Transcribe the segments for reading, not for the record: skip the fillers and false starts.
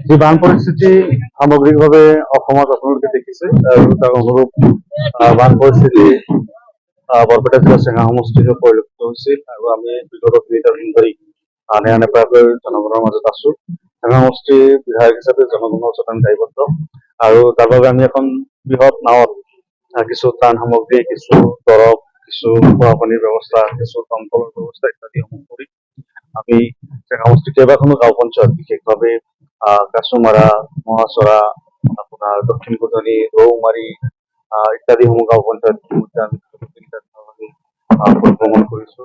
যি বান পৰিস্থিতি সামগ্ৰিকভাৱে অসমত আপোনালোকে দেখিছে আৰু তাৰ অনুৰূপ বান পৰিস্থিতি বৰপেটা জিলাৰ চেঙা সমষ্টিত পৰিলক্ষিত হৈছিল আৰু আমি বিগত 2 দিন ধৰি আনে আনে প্ৰায়কৈ জনগণৰ মাজত আছো। চেঙা সমষ্টিৰ বিধায়ক হিচাপে জনগণৰ ওচৰত আমি দায়বদ্ধ আৰু তাৰ বাবে আমি এখন বৃহৎ নাৱত কিছু ত্ৰাণ সামগ্ৰী, কিছু দৰৱ, কিছু খোৱা পানীৰ ব্যৱস্থা, কিছু দমকলৰ ব্যৱস্থা ইত্যাদিসমূহ কৰি আমি চেঙা সমষ্টিৰ কেইবাখনো গাঁও পঞ্চায়ত, বিশেষভাৱে কাছুমাৰা, মহাচৰা, আপোনাৰ দক্ষিণ কোটনি, ৰৌমাৰী ইত্যাদিসমূহ গাঁও পঞ্চায়ত আমি পৰিভ্ৰমণ কৰিছো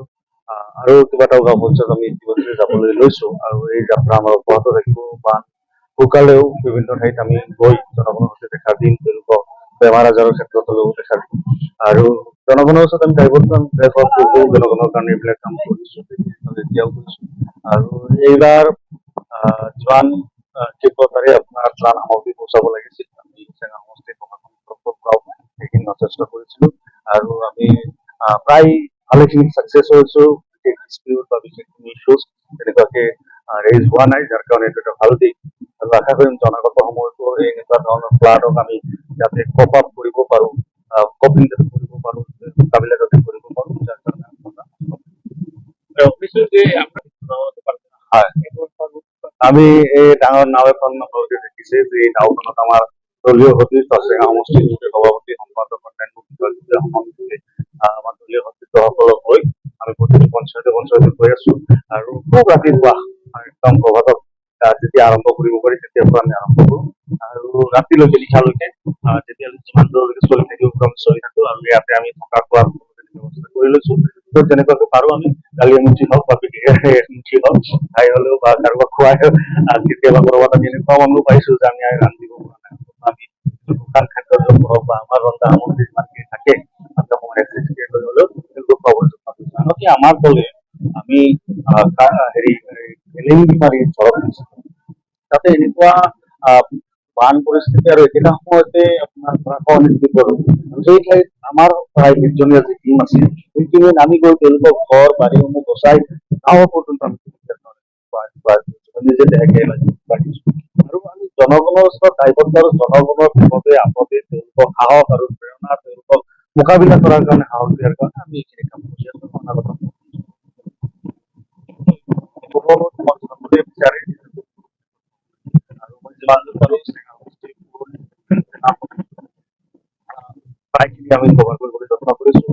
আৰু কেইবাটাও গাঁও পঞ্চায়ত আমি ইতিমধ্যে যাবলৈ লৈছো আৰু এই যাত্ৰা আমাৰ অব্যাহত থাকিব। বা শুকালেও বিভিন্ন ঠাইত আমি গৈ জনগণৰ সৈতে দেখা দিম, তেওঁলোকক বেমাৰ আজাৰৰ ক্ষেত্ৰত হ'লেও দেখা দিম আৰু জনগণৰ ওচৰত আমি দায়বদ্ধ জনগণৰ কাৰণে এইবিলাক কাম কৰিছো, এতিয়াও কৰিছো আৰু এইবাৰ যিমান ক্ষিপ্ৰতাৰে আপোনাৰ ত্ৰাণ সামগ্ৰী পहुঁচাব লাগিছিল আমি চেঙা সমষ্টিৰ প্ৰশাসন সেইখিনি যথেষ্ট কৰিছিলো আৰু আমি প্ৰায় ভালেখিনি ছাকচেছ হৈছো। বিশেষ ডিস্পিউট বা বিশেষ ইছ্যুজ তেনেকুৱাকে ৰেইজ হোৱা নাই, যাৰ কাৰণে এইটো এটা ভাল দিশ আৰু আশা কৰিম জনাগত সময়তো এনেকুৱা ধৰণৰ ফ্লাডক আমি যাতে কপ আপ কৰিব পাৰো, কপিং যাতে কৰিব পাৰো, মোকাবিলা যাতে কৰিব পাৰো, যাৰ কাৰণে হয় আমি এই ডাঙৰ নাও এখন আপোনালোকে দেখিছে যে এই নাওখনত আমাৰ দলীয় সতীৰ্থ আছে, সমষ্টিৰ সভাপতি সম্পাদক আমাৰ দলীয় সতীৰ্থসকলক লৈ আমি প্ৰতিটো পঞ্চায়তে পঞ্চায়তে গৈ আছো আৰু খুব ৰাতিপুৱা একদম প্ৰভাতত যেতিয়া আৰম্ভ কৰিব পাৰি তেতিয়াৰ পৰা আমি আৰম্ভ কৰো আৰু ৰাতিলৈকে নিশালৈকে যেতিয়া যিমান দূৰলৈকে চলি থাকিব আমি চলি থাকো আৰু ইয়াতে আমি থকা খোৱাৰ ব্যৱস্থা কৰি লৈছো। যেনেকুৱাকে পাৰো আমি কালি এমুঠি হওক বা এমুঠি হওক খাই হলেও বা কাৰোবাক খুৱাই কেতিয়াবা কৰবাত আমি এনেকুৱা মানুহ পাইছো যে আমি ৰান্ধিব পৰা নাই, আমি শুকান খাদ্য হওক বা আমাৰ ৰন্ধা সামগ্ৰী যিমানখিনি থাকে লৈ হলেও তেওঁলোকক খুৱাবলৈ যত্ন কৰিছো। আনকি আমাৰ দলে আমি এলেংগিমাৰী ধৰক তাতে এনেকুৱা বান পৰিস্থিতি আৰু একেটা সময়তে আপোনাৰ সেই ঠাইত আমাৰ প্ৰায় 20জনীয়া যি টিম আছিল সেই টিমে নামি গৈ তেওঁলোকৰ ঘৰ বাৰীসমূহ বচাই গাঁৱৰ পৰ্যন্ত আমি নিজে লাগিছো আৰু আমি জনগণৰ ওচৰত দায়বদ্ধ আৰু জনগণৰ বিপদে আপদে তেওঁলোকক সাহস আৰু প্ৰেৰণা, তেওঁলোকক মোকাবিলা কৰাৰ কাৰণে সাহস দিয়াৰ কাৰণে আমি এইখিনি কাম কৰি আছো। বিচাৰি আৰু মই যিমান দূৰ পাৰো প্ৰায়খিনি আমি কভাৰ কৰিবলৈ যত্ন কৰিছো।